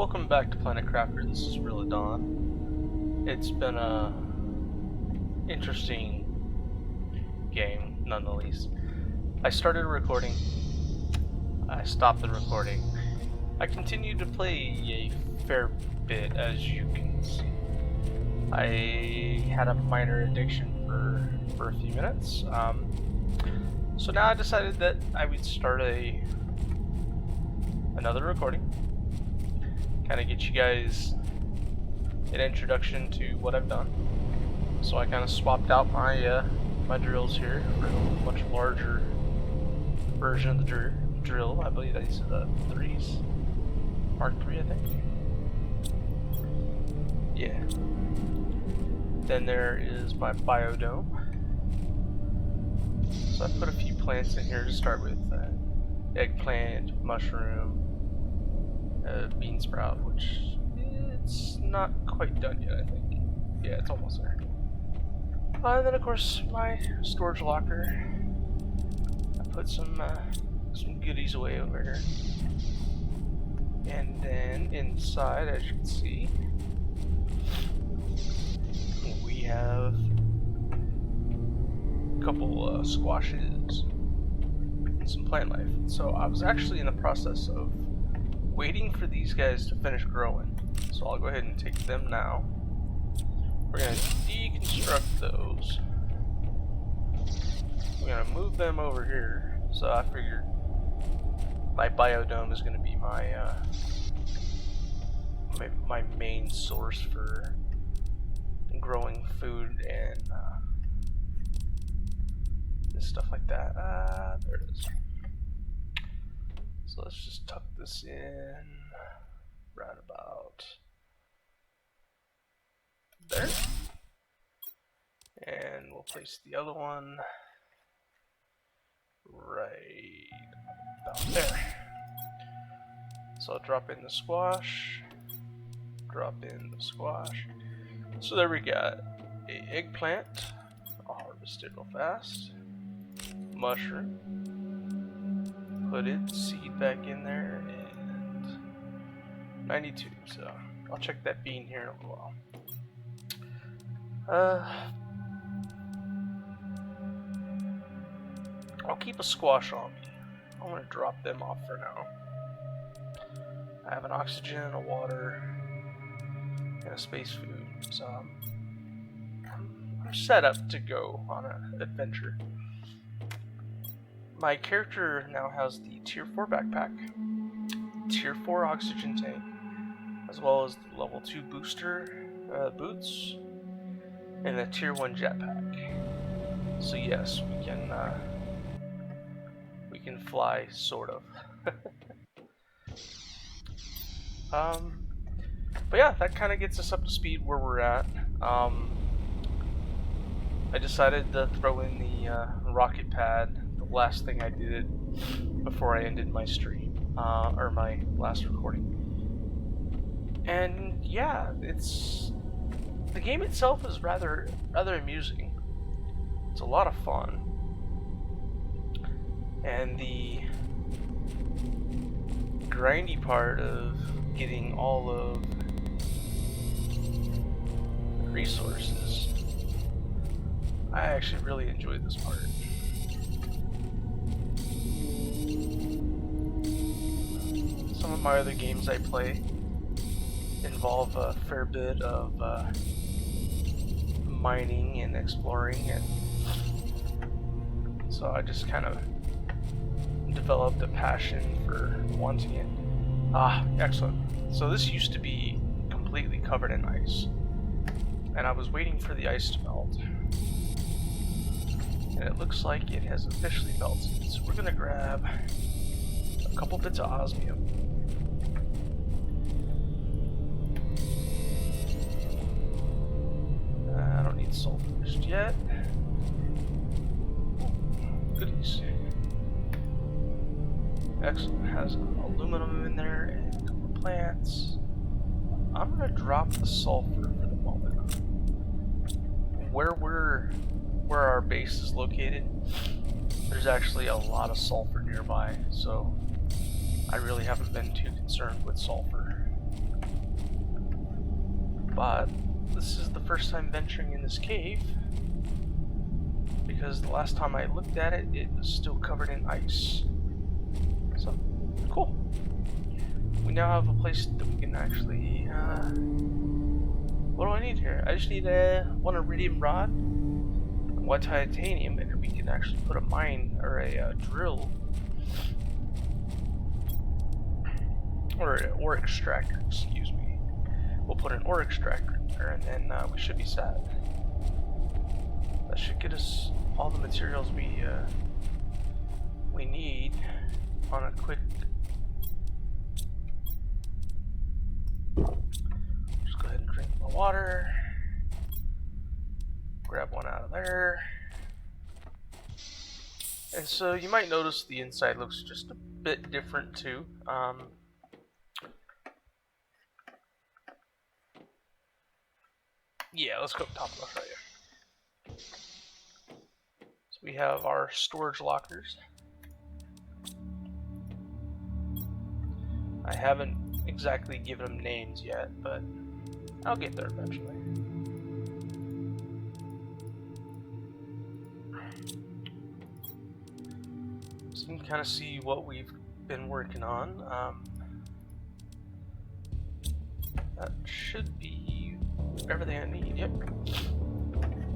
welcome back to Planet Crafter. This is Real It's been a interesting game, none the least. I started recording. I stopped the recording. I continued to play a fair bit, as you can see. I had a minor addiction for a few minutes. So now I decided that I would start another recording. Kind of get you guys an introduction to what I've done. So I kind of swapped out my my drills here for a much larger version of the drill. I believe these are the 3s, Mark III, I think. Yeah. Then there is my biodome. So I put a few plants in here to start with: eggplant, mushroom, bean sprout, which it's not quite done yet, I think. Yeah, it's almost there. And then of course my storage locker. I put some goodies away over here. And then inside, as you can see, we have a couple squashes and some plant life. So I was actually in the process of waiting for these guys to finish growing. So I'll go ahead and take them now. We're going to deconstruct those. We're going to move them over here. So I figured my biodome is going to be my my main source for growing food and stuff like that. There it is. So let's just tuck this in right about there. And we'll place the other one right about there. So I'll drop in the squash, drop in the squash. So there we got an eggplant. I'll harvest it real fast. Mushroom. Put its seed back in there, and 92. So I'll check that bean here in a little while. I'll keep a squash on me. I'm gonna drop them off for now. I have an oxygen, a water, and a space food, so I'm set up to go on an adventure. My character now has the Tier 4 backpack, Tier 4 oxygen tank, as well as the level 2 booster boots, and a Tier 1 jetpack. So yes, we can fly, sort of. But yeah, that kind of gets us up to speed where we're at. I decided to throw in the rocket pad, the last thing I did before I ended my stream, or my last recording. And yeah, the game itself is rather amusing. It's a lot of fun, and the grindy part of getting all of the resources, I actually really enjoyed this part. Some of my other games I play involve a fair bit of mining and exploring, and so I just kind of developed a passion for wanting it. Excellent. So this used to be completely covered in ice, and I was waiting for the ice to melt, and it looks like it has officially melted. So we're gonna grab a couple bits of osmium. I don't need sulfur just yet. Goodies. Excellent. It has aluminum in there and a couple of plants. I'm gonna drop the sulfur for the moment. Where our base is located, there's actually a lot of sulfur nearby, so I really haven't been too concerned with sulfur. But this is the first time venturing in this cave, because the last time I looked at it, it was still covered in ice. So, cool. We now have a place that we can actually, what do I need here? I just need one iridium rod, one titanium, and we can actually put a mine, or a drill, or an ore extractor, excuse me. We'll put an ore extractor in there, and then we should be set. That should get us all the materials we need on a quick. Just go ahead and drink my water. Grab one out of there. And so you might notice the inside looks just a bit different too. Yeah, let's go top of the right here. So we have our storage lockers. I haven't exactly given them names yet, but I'll get there eventually. So you can kind of see what we've been working on. That should be everything I need. Yep.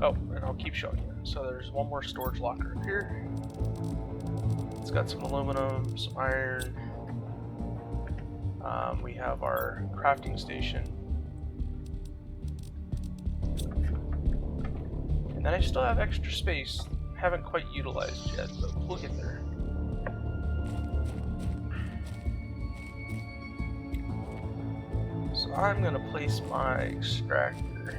Oh, and I'll keep showing you. So there's one more storage locker up here. It's got some aluminum, some iron. We have our crafting station. And then I still have extra space. Haven't quite utilized yet, but we'll get there. So I'm gonna place my extractor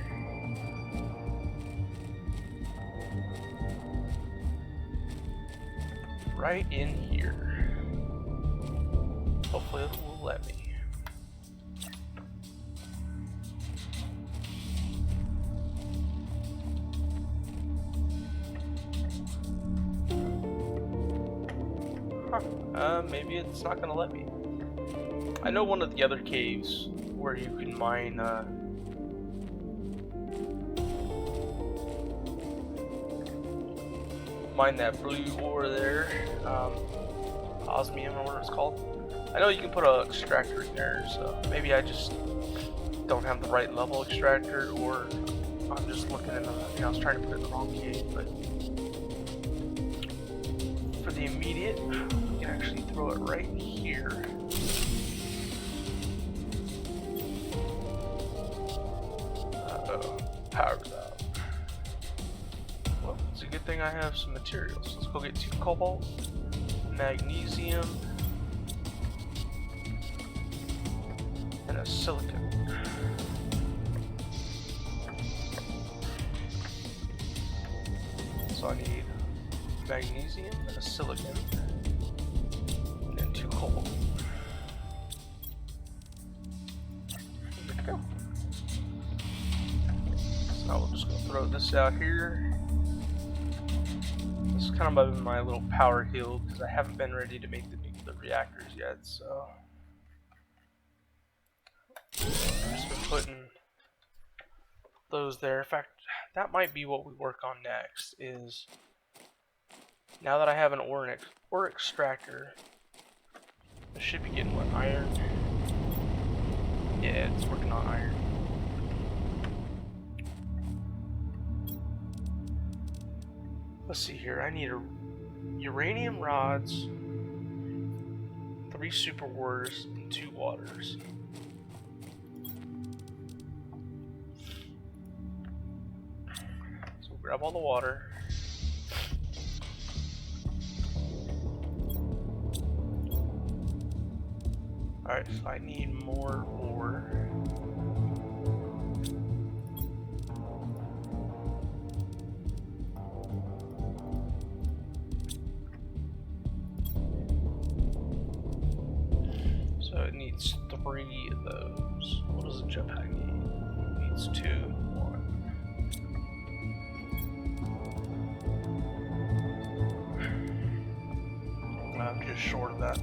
right in here. Hopefully it will let me. Maybe it's not gonna let me. I know one of the other caves where you can mine that blue ore there, osmium or whatever it's called. I know you can put an extractor in there, so maybe I just don't have the right level extractor, or I'm just looking in the, I was trying to put it in the wrong cave. But for the immediate, we can actually throw it right here. Power's out. Well, it's a good thing I have some materials. Let's go get 2 cobalt, magnesium, and a silicon. So I need magnesium and a silicon, and then 2 cobalt. There we go. So we're just gonna throw this out here. This is kind of my little power hill because I haven't been ready to make the nuclear reactors yet. So I've just been putting those there. In fact, that might be what we work on next. Is now that I have an ore extractor, I should be getting what, iron? Yeah, it's working on iron. Let's see here. I need uranium rods, 3 super ores, and 2 waters. So we'll grab all the water. Alright, so I need more ore. So it needs 3 of those. What does a jetpack need? It needs 2 and 1. I'm just short of that.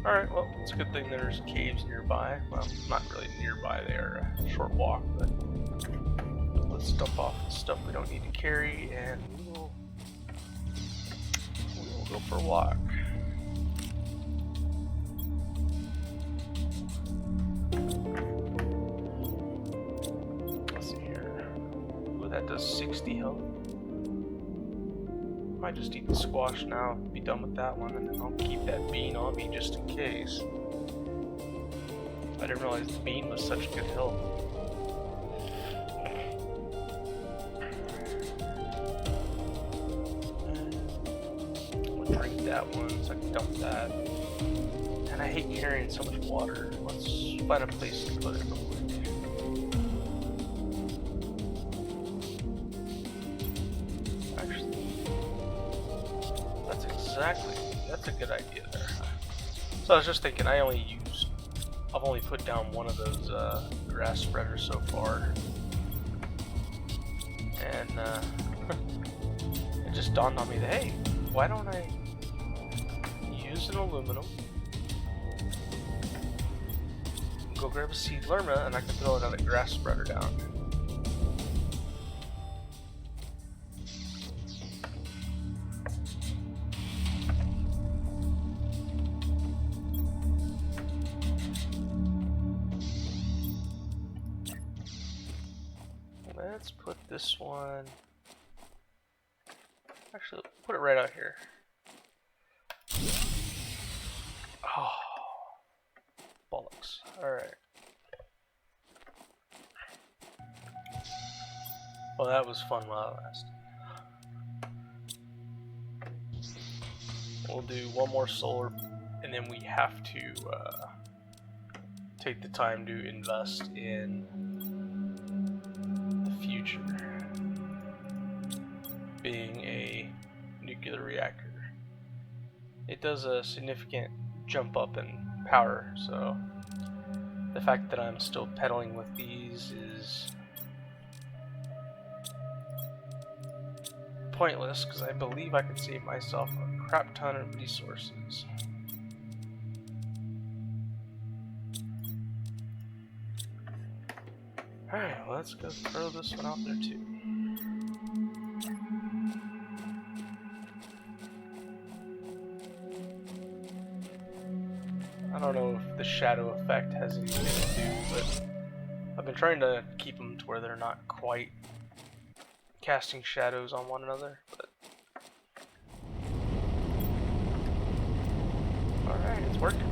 Alright, well, it's a good thing there's caves nearby. Well, not really nearby, they are a short walk, but let's dump off the stuff we don't need to carry, and we'll go for a walk. Let's see here. Ooh, that does 60 health. Might just eat the squash now, be done with that one, and then I'll keep that bean on me just in case. I didn't realize the bean was such good health. I'll drink that one so I can dump that. And I hate carrying so much water. Let's find a place to put it real quick. That's a good idea there. So I was just thinking, I've only put down one of those grass spreaders so far, and it just dawned on me that, hey, why don't I use an aluminum, go grab a seed lerma, and I can throw another grass spreader down. Let's put this one, actually put it right out here. Oh, bollocks. Alright. Well, that was fun while it lasted. We'll do one more solar, and then we have to take the time to invest in future, being a nuclear reactor. It does a significant jump up in power, so the fact that I'm still pedaling with these is pointless, because I believe I can save myself a crap ton of resources. Alright, well, let's go throw this one out there too. I don't know if the shadow effect has anything to do, but I've been trying to keep them to where they're not quite casting shadows on one another, but alright, it's working.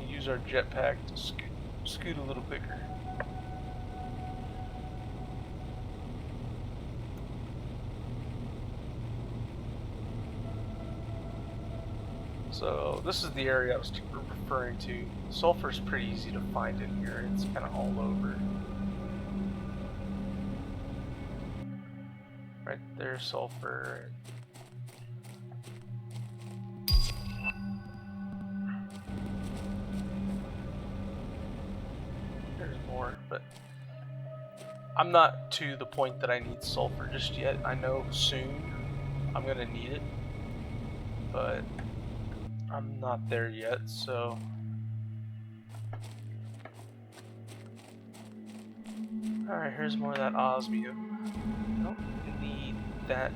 Use our jetpack to scoot a little quicker. So this is the area I was referring to. Sulfur's pretty easy to find in here. It's kind of all over. Right there, sulfur. But I'm not to the point that I need sulfur just yet. I know soon I'm gonna need it, but I'm not there yet, so alright, here's more of that osmium. I don't need that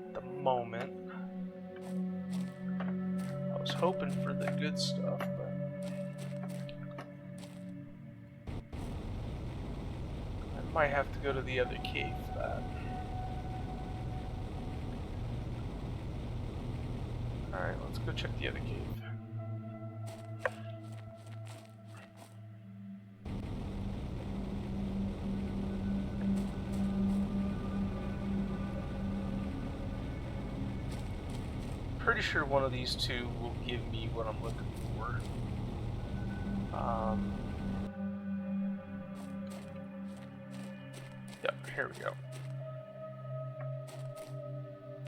at the moment. I was hoping for the good stuff, but might have to go to the other cave for that. Alright, let's go check the other cave. Pretty sure one of these two will give me what I'm looking for. Yep, here we go.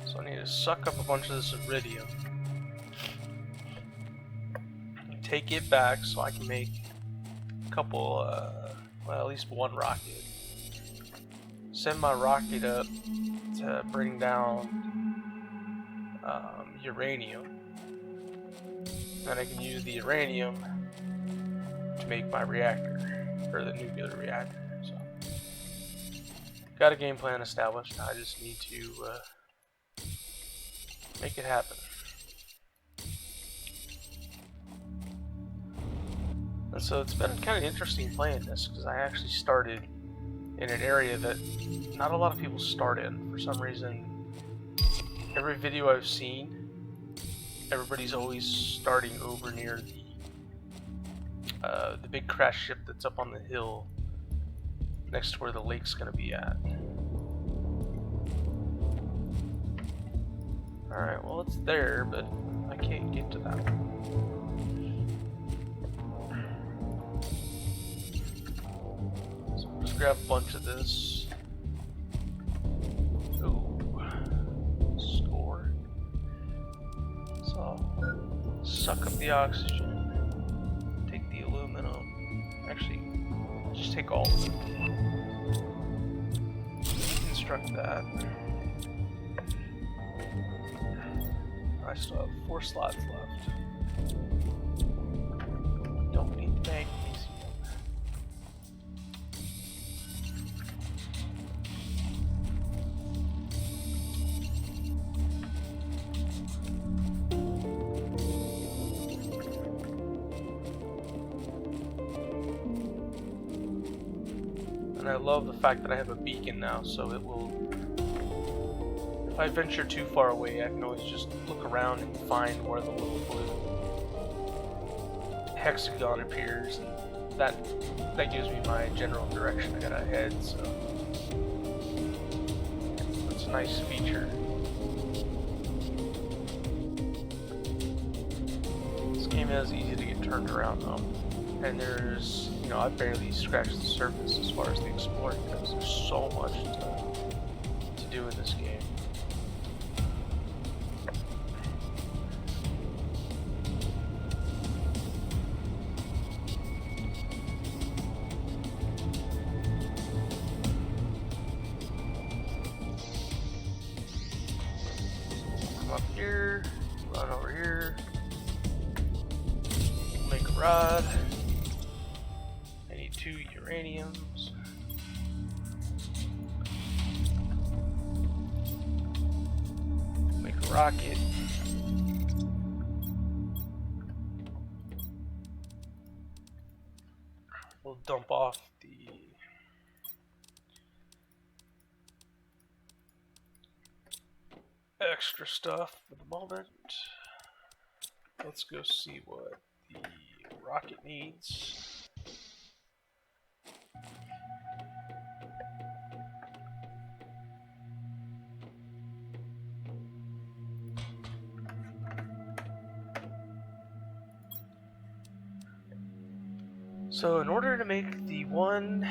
So I need to suck up a bunch of this iridium, take it back so I can make a couple, well, at least one rocket. Send my rocket up to bring down uranium. Then I can use the uranium to make my reactor, or the nuclear reactor. So, got a game plan established. I just need to make it happen. And so it's been kind of interesting playing this, because I actually started in an area that not a lot of people start in. For some reason, every video I've seen, everybody's always starting over near the big crash ship that's up on the hill next to where the lake's gonna be at. Alright, well it's there, but I can't get to that one. So we'll just grab a bunch of this. Ooh. Score. So, suck up the oxygen. Take the aluminum. Actually, just take all of it. Construct that. I still have 4 slots left. Don't need the magnesium. And I love the fact that I have a beacon now, so it will, if I venture too far away, I can always just look around and find where the little blue hexagon appears, and that gives me my general direction I gotta head, so it's a nice feature. This game is easy to get turned around though, and there's, you know, I've barely scratched the surface as far as the exploring goes. There's so much to do in this game. Come up here, run over here, make a rod. 2 uraniums. Make a rocket. We'll dump off the extra stuff for the moment. Let's go see what the rocket needs. So in order to make the one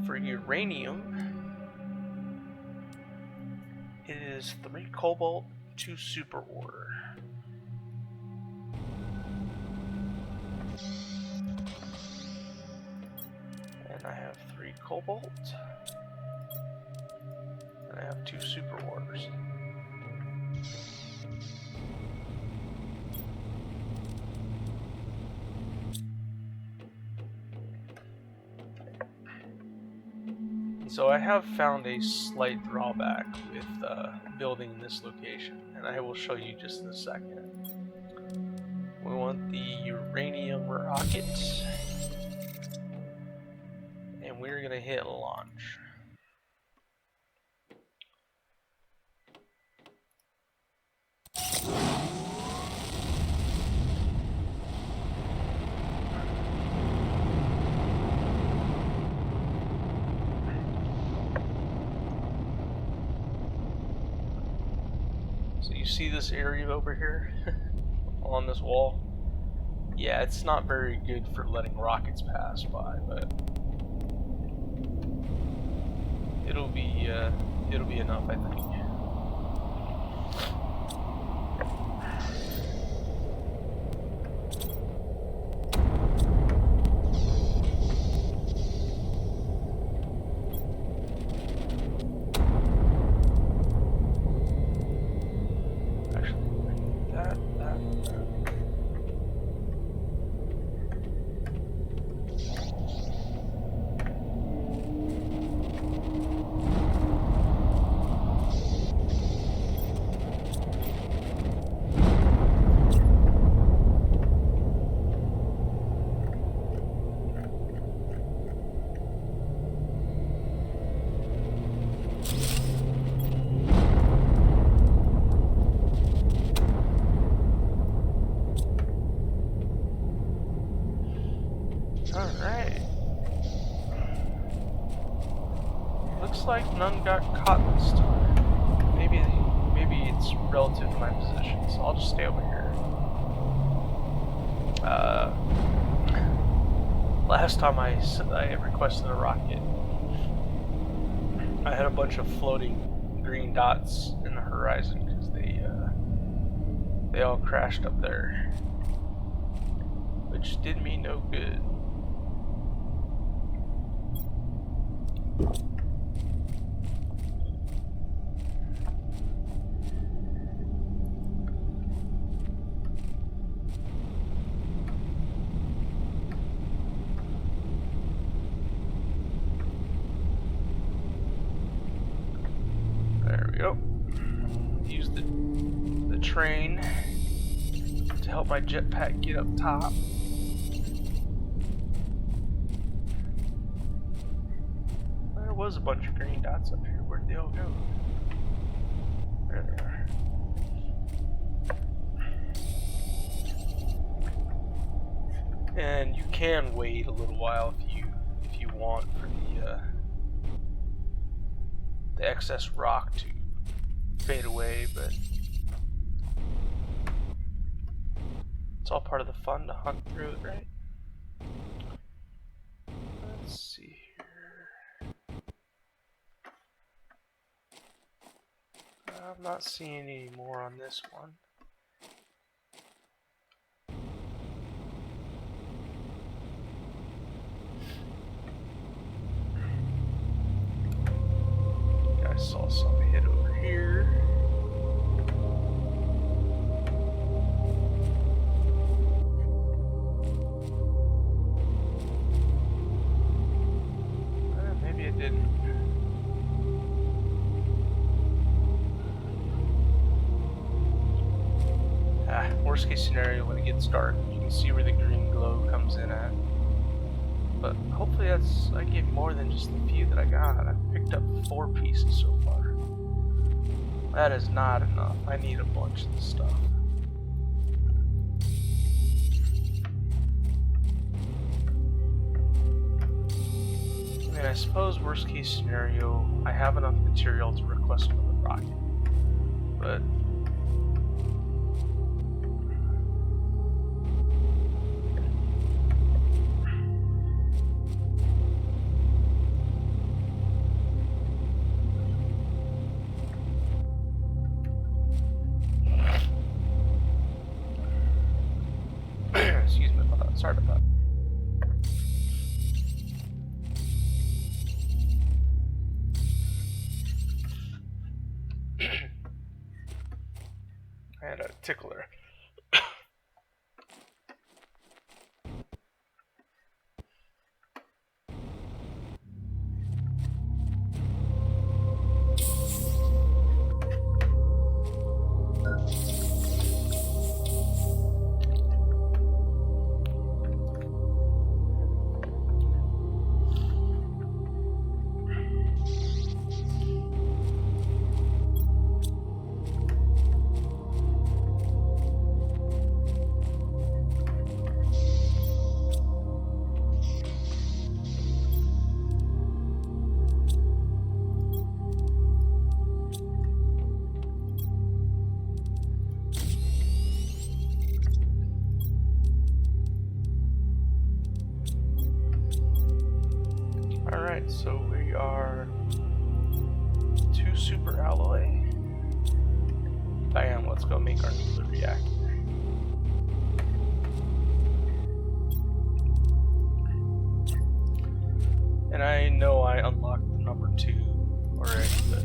for uranium, it is 3 cobalt, 2 super ore. And I have 3 cobalt, and I have 2 super ores. So I have found a slight drawback with building this location, and I will show you just in a second. We want the uranium rocket, and we're going to hit launch. So you see this area over here on this wall? Yeah, it's not very good for letting rockets pass by, but it'll be enough, I think. like none got caught this time. Maybe it's relative to my position, so I'll just stay over here. Last time I requested a rocket, I had a bunch of floating green dots in the horizon because they all crashed up there, which did me no good. There we go. Use the train to help my jetpack get up top. There was a bunch of green dots up here. Where'd they all go? There they are. And you can wait a little while if you want for the excess rock to fade away, but it's all part of the fun to hunt through it, right? Let's see here. I'm not seeing any more on this one. I saw some hit over here. Maybe it didn't. Worst case scenario, when it gets dark, you can see where the green glow comes in at. But hopefully I get more than just the few that I got. I've picked up 4 pieces so far. That is not enough. I need a bunch of this stuff. I mean, I suppose worst case scenario, I have enough material to request another rocket. But excuse me about that. Sorry about that. I had a tickler. Alright, so we are 2 super alloy. Bam, let's go make our nuclear reactor. And I know I unlocked the number 2 already, but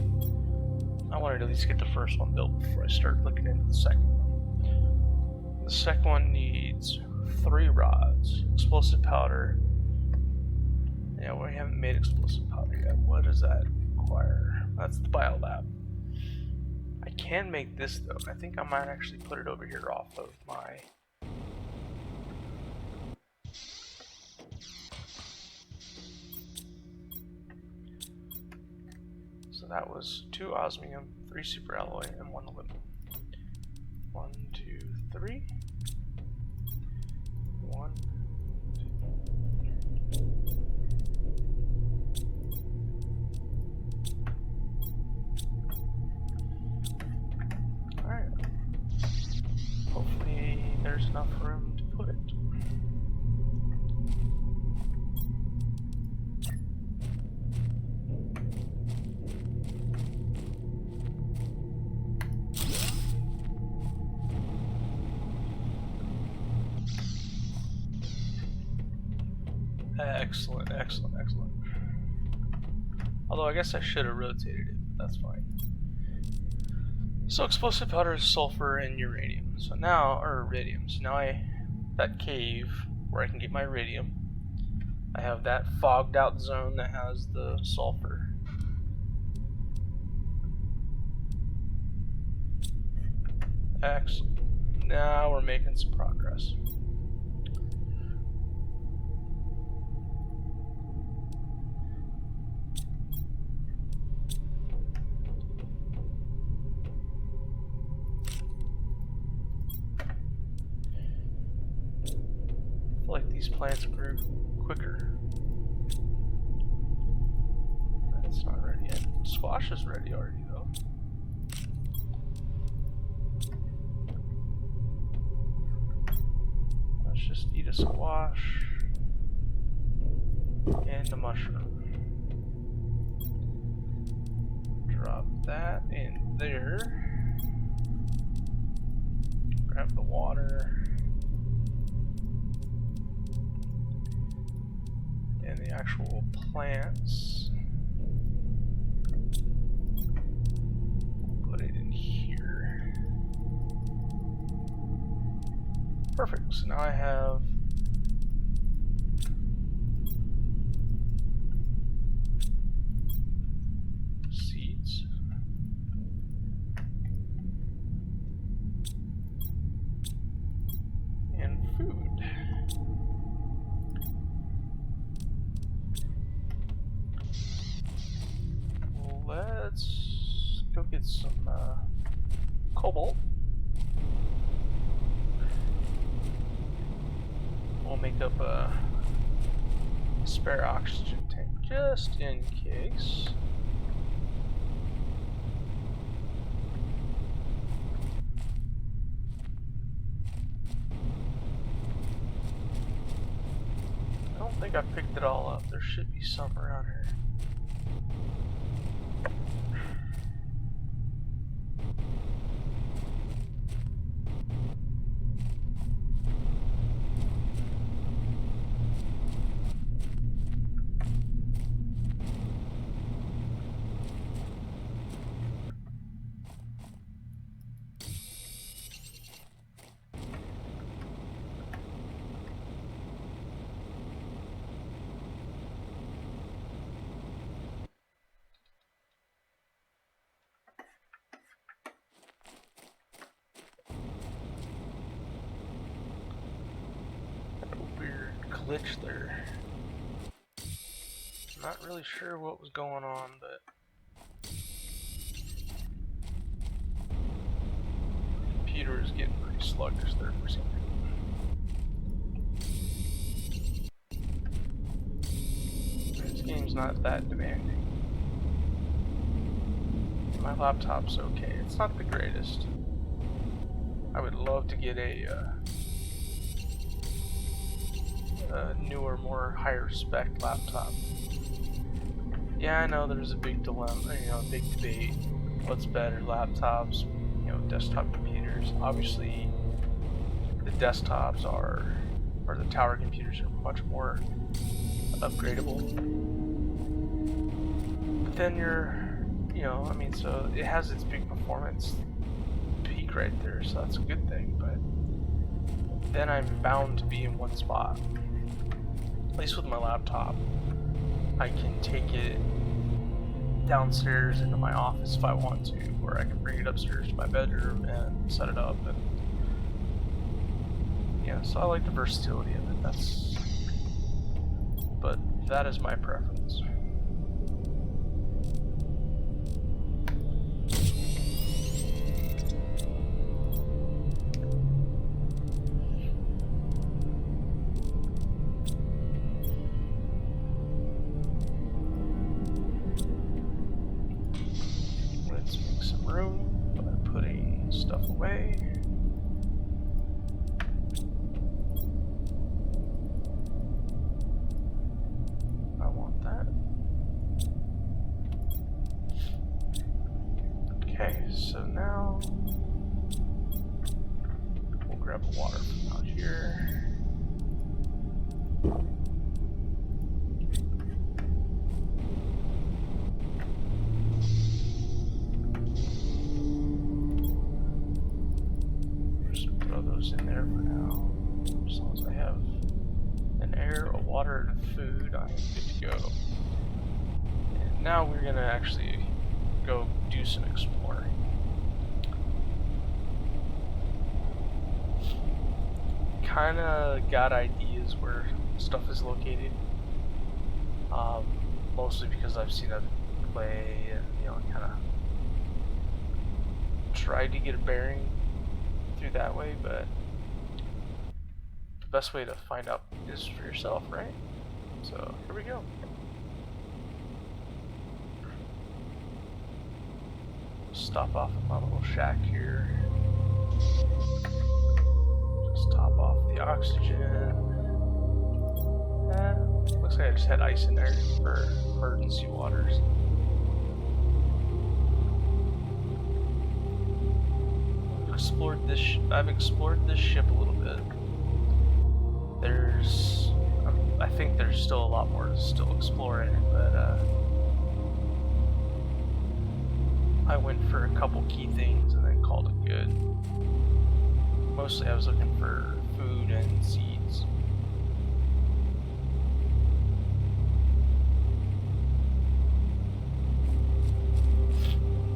I wanted to at least get the first one built before I start looking into the second one. The second one needs 3 rods, explosive powder. Yeah, we haven't made explosive powder yet. What does that require? That's the biolab. I can make this though. I think I might actually put it over here off of my... So that was 2 osmium, 3 superalloy, and 1 aluminum. 1, 2, 3. 1, 2, 3. Excellent, excellent, excellent. Although I guess I should have rotated it, but that's fine. So explosive powder is sulfur and uranium. So now, or iridium. So now that cave where I can get my iridium, I have that fogged out zone that has the sulfur. Excellent. Now we're making some progress. I feel like these plants grew quicker. It's not ready yet. Squash is ready already though. Let's just eat a squash and a mushroom. Drop that in there. Grab the water. And the actual plants. Put it in here. Perfect. So now I have seeds. And food. Let's go get some cobalt. We'll make up a spare oxygen tank just in case. I don't think I picked it all up. There should be some around here. Glitch there. Not really sure what was going on, but the computer is getting pretty sluggish there for some reason. This game's not that demanding. My laptop's okay. It's not the greatest. I would love to get a newer, more higher spec laptop. Yeah, I know there's a big dilemma, big debate. What's better, laptops, desktop computers? Obviously, the desktops or the tower computers are much more upgradable. But then so it has its big performance peak right there, so that's a good thing, but then I'm bound to be in one spot. At least with my laptop, I can take it downstairs into my office if I want to, or I can bring it upstairs to my bedroom and set it up. And yeah, so I like the versatility of it. But that is my preference. Okay, so now we'll grab the water from out here. water and food, I'm good to go. And now we're gonna actually go do some exploring. Kinda got ideas where stuff is located. Mostly because I've seen other people play and, you know, kinda tried to get a bearing through that way, but the best way to find out is for yourself, right? So here we go. Stop off at my little shack here. Just top off the oxygen. Looks like I just had ice in there for emergency waters. I've explored this ship a little bit. I think there's still a lot more to still explore in it, but I went for a couple key things and then called it good. Mostly I was looking for food and seeds.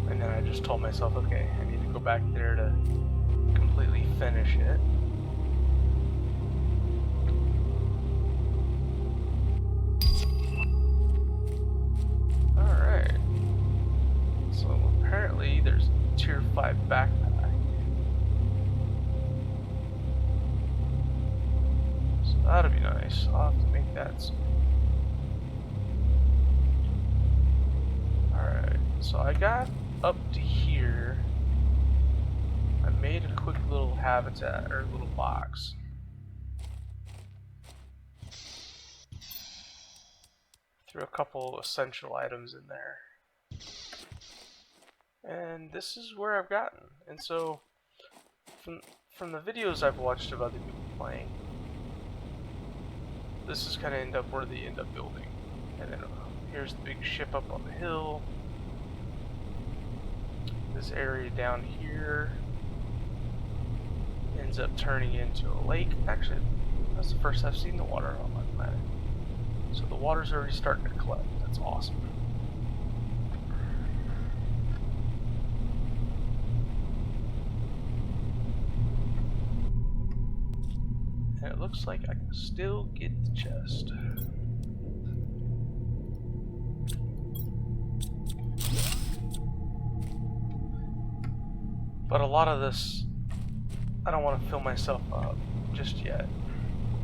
And then I just told myself, okay, I need to go back there to completely finish it. Alright. So apparently there's a tier 5 backpack. So that'll be nice. I'll have to make that soon. Alright, so I got up to here. I made a quick little habitat, or little box. Threw a couple essential items in there. And this is where I've gotten. And so, from the videos I've watched of other people playing, this is kind of end up where they end up building. And then here's the big ship up on the hill. This area down here ends up turning into a lake. Actually, that's the first I've seen the water on my planet. So the water's already starting to collect. That's awesome. And it looks like I can still get the chest. But a lot of this, I don't want to fill myself up just yet.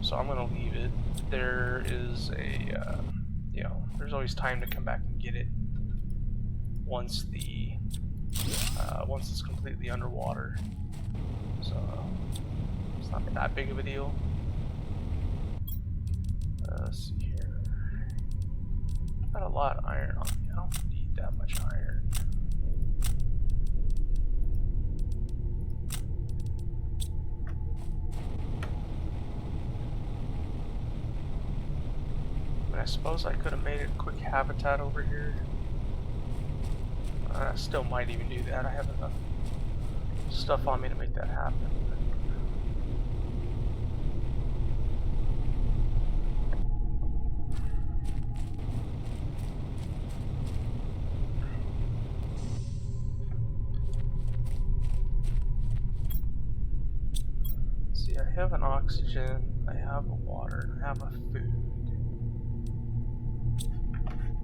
So I'm going to leave it. There is a, you know, there's always time to come back and get it once it's completely underwater. So it's not that big of a deal. Let's see here. Got a lot of iron on me. I don't need that much iron. I suppose I could have made a quick habitat over here. I still might even do that. I have enough stuff on me to make that happen. See, I have an oxygen, I have a water, and I have a food.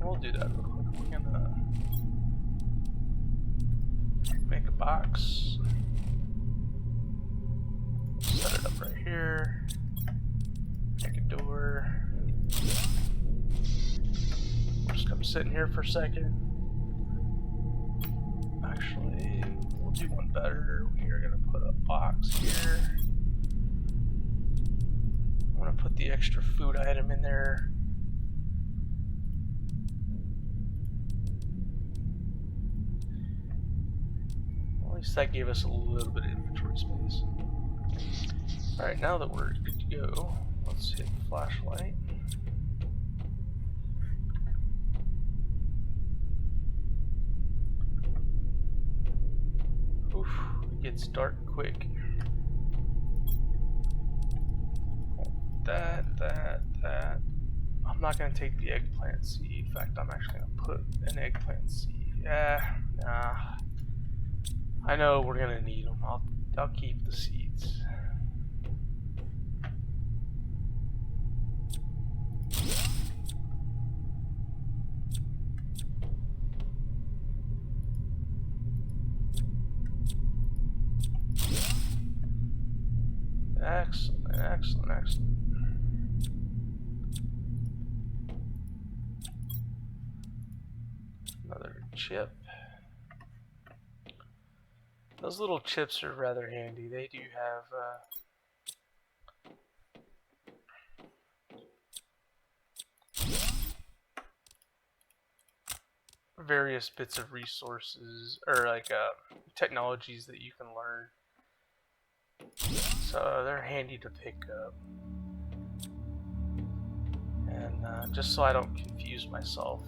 We'll do that real quick. We're gonna make a box. Set it up right here. Make a door. We'll just come sitting here for a second. Actually, we'll do one better. We are gonna put a box here. I'm gonna put the extra food item in there. That gave us a little bit of inventory space. Alright, now that we're good to go, let's hit the flashlight. Oof, it gets dark quick. That. not going to take the eggplant seed. In fact, I'm actually going to put an eggplant seed. Nah. I know we're going to need them. I'll keep the seeds. Excellent, excellent, excellent. Another chip. Those little chips are rather handy. They do have various bits of resources, or like technologies that you can learn. So they're handy to pick up. And just so I don't confuse myself,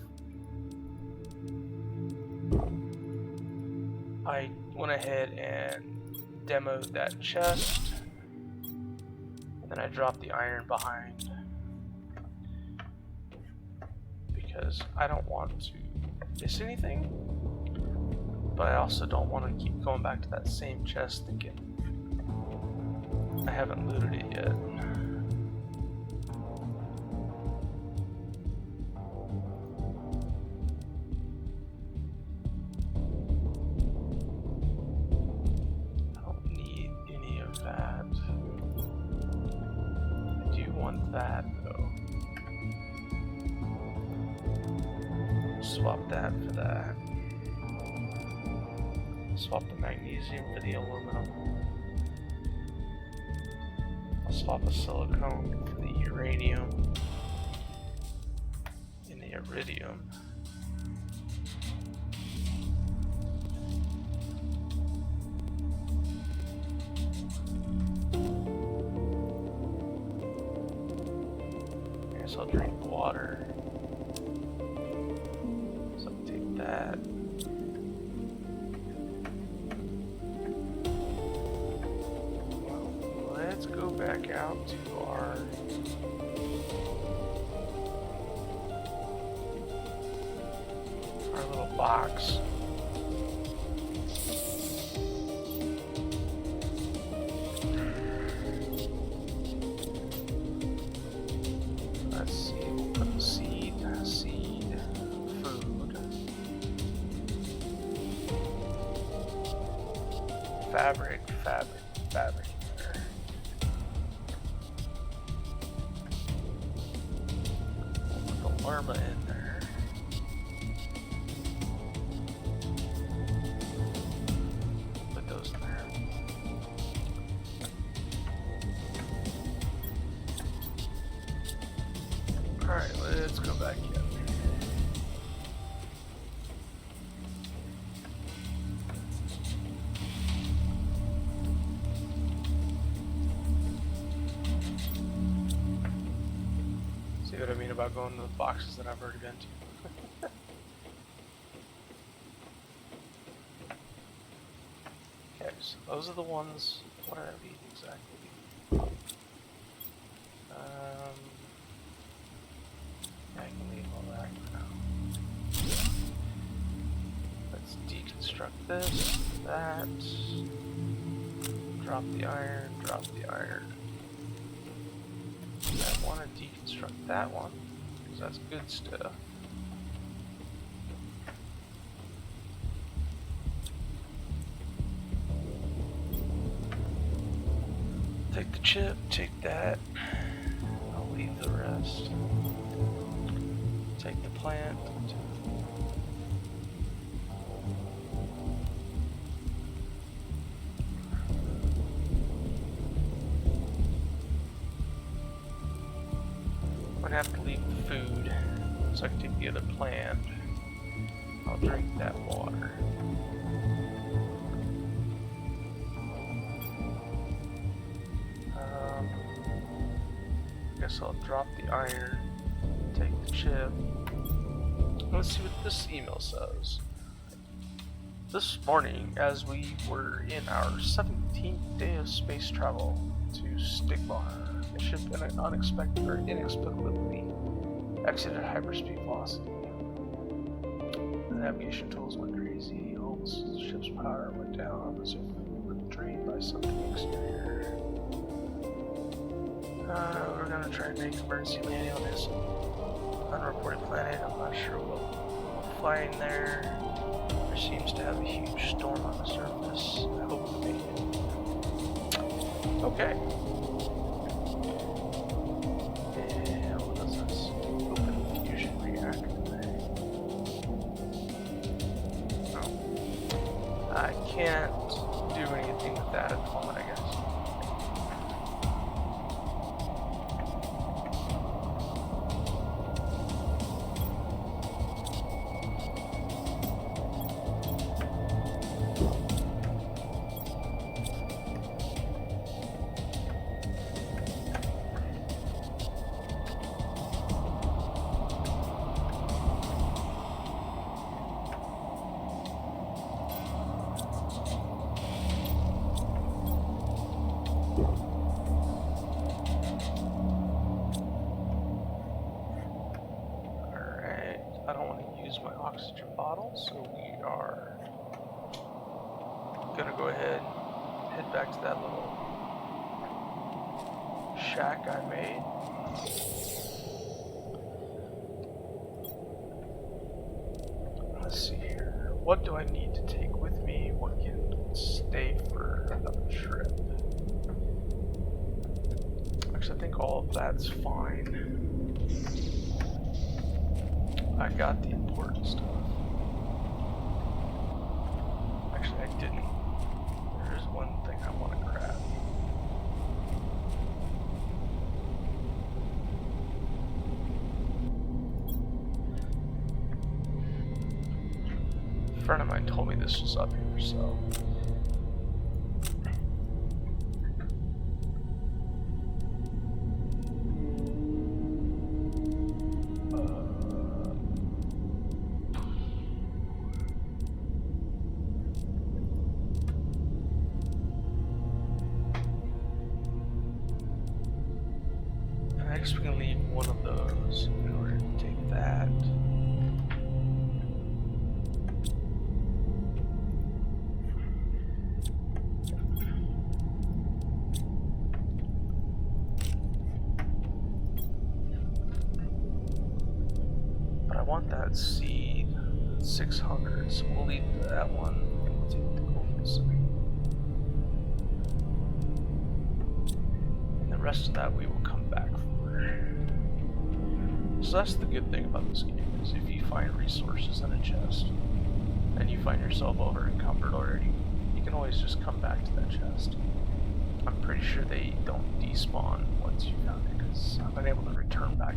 I went ahead and demoed that chest, and then I dropped the iron behind because I don't want to miss anything, but I also don't want to keep going back to that same chest thinking I haven't looted it yet. I don't need any of that. I do want that though. Swap that for that. Swap the magnesium for the aluminum. Swap a silicone for the uranium and the iridium. I guess I'll drink water. So I'll take that. Let's go back out to our little box. Let's see, we'll put seed, food, fabric. Llama in there. Put those in there. Alright, let's go back in. See what I mean about going to the boxes that I've already been to? Okay, so those are the ones. What are these exactly? I can leave all that for now. Let's deconstruct this, that. Drop the iron, drop the iron. I want to deconstruct that one, because that's good stuff. Take the chip, take that. I'll leave the rest. Take the plant. I'm gonna have to leave the food so I can take the other plant. I'll drink that water. Guess I'll drop the iron, take the chip. Let's see what this email says. This morning, as we were in our 17th day of space travel to Stigmar, the ship inexplicably Exceeded hyperspeed velocity. The navigation tools went crazy. All the ship's power went down as if drained by something exterior. We're gonna try and make emergency landing on this unreported planet. I'm not sure what we'll find there. There seems to have a huge storm on the surface. I hope we make it. Okay. And what is this? Open fusion reactor thing. No. I can't do anything with that at the moment, I guess. Oxygen bottle, so we are gonna go ahead and head back to that little shack I made. Let's see here. What do I need to take with me? What can stay for another trip? Actually, I think all of that's fine. I got the important stuff. Actually, I didn't. There's one thing I want to grab. A friend of mine told me this was up here, so. I guess we can leave one of those in order to take that. But I want that seed 600, so we'll leave that one and we'll take the golden seed. And the rest of that we will come back for. So that's the good thing about this game, is if you find resources in a chest and you find yourself over encumbered already, you can always just come back to that chest. I'm pretty sure they don't despawn once you found it, because I've been able to return back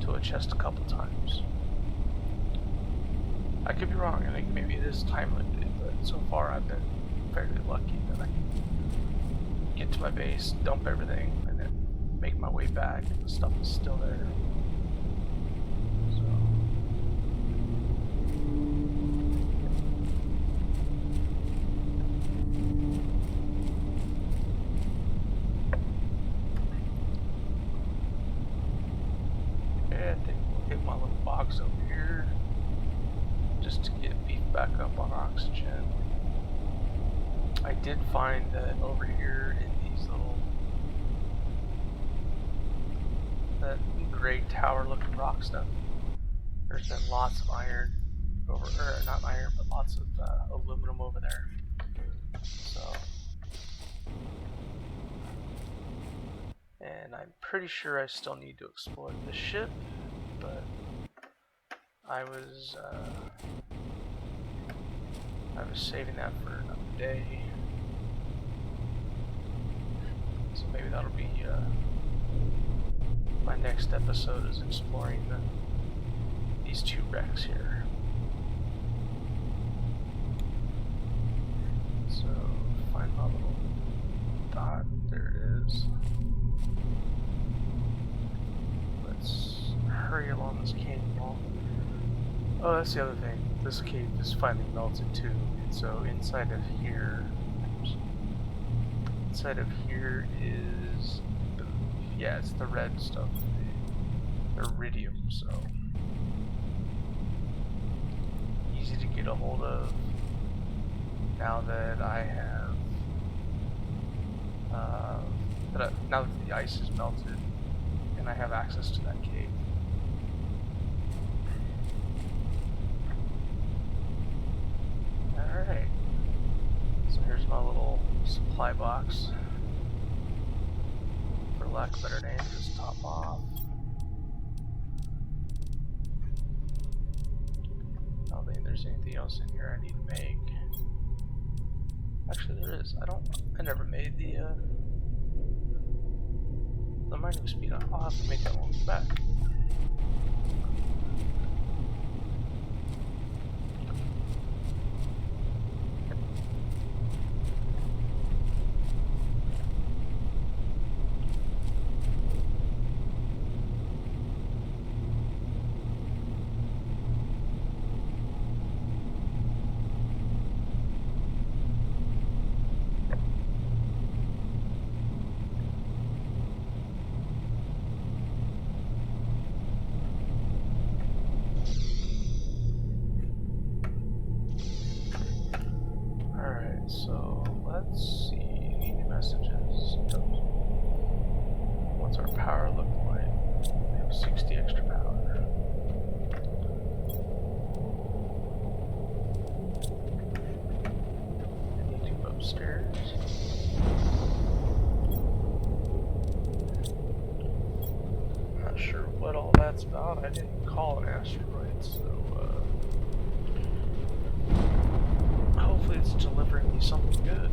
to a chest a couple times. I could be wrong, I think maybe it is time limited, but so far I've been fairly lucky that I can get to my base, dump everything, and then make my way back and the stuff is still there. I think we'll hit my little box over here just to get beefed back up on oxygen. I did find that over here in these little, that gray tower looking rock stuff, there's been lots of iron over, or not iron, but lots of aluminum over there. So, and I'm pretty sure I still need to exploit the ship, but I was saving that for another day, so maybe that'll be my next episode, is exploring these two wrecks here. So find my little dot. There it is. Let's hurry along this canyon wall. Oh, that's the other thing. This cave is finally melted too. And so inside of here, is the, yeah, it's the red stuff. The iridium, so easy to get a hold of now that I have now that the ice is melted and I have access to that cave. Alright, so here's my little supply box. For lack of a better name, just top off. I don't think there's anything else in here I need to make. Actually, there is. I never made the mining speed. I'll have to make that one back. So let's see messages. What's our power look like? We have 60 extra power. I need to go upstairs. Not sure what all that's about. I didn't call an asteroid, so hopefully it's delivering me something good.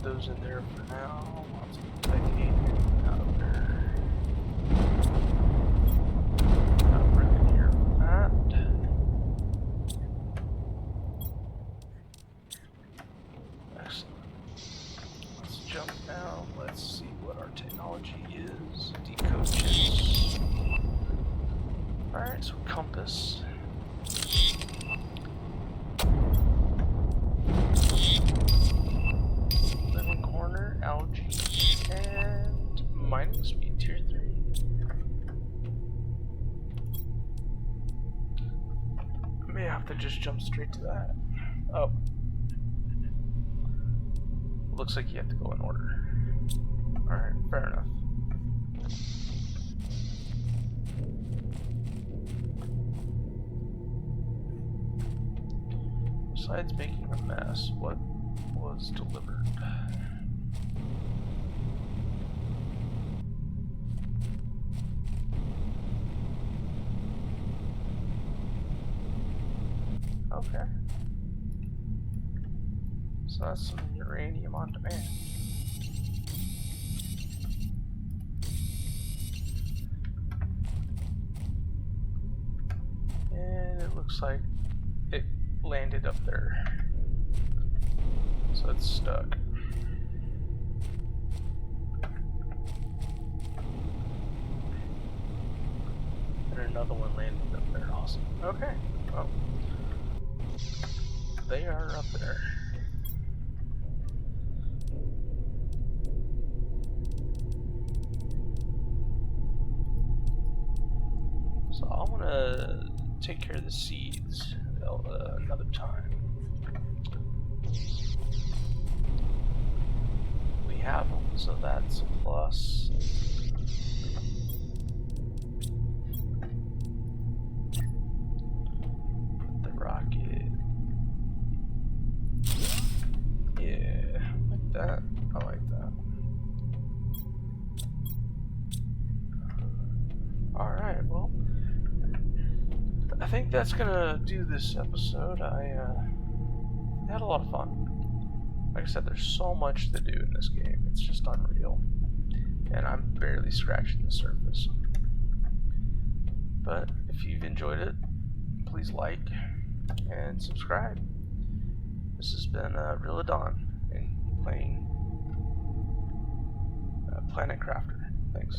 Those in there for now. Lots of titanium out of there. Not really here for that. Excellent. Let's jump down. Let's see what our technology is. Decode chips. Alright, so compass. Algae and mining speed tier 3. I may have to just jump straight to that. Oh. Looks like you have to go in order. Alright, fair enough. Besides making a mess, what was delivered? Okay. So that's some uranium on demand. And it looks like it landed up there. So it's stuck. And another one landed up there. Awesome. Okay. Well. They are up there. So I want to take care of the seeds another time. We have them, so that's a plus. Put the rocket. Yeah, like that. I like that. Alright, well, I think that's gonna do this episode. I had a lot of fun. Like I said, there's so much to do in this game. It's just unreal. And I'm barely scratching the surface. But if you've enjoyed it, please like and subscribe. This has been Rilladon and playing Planet Crafter. Thanks.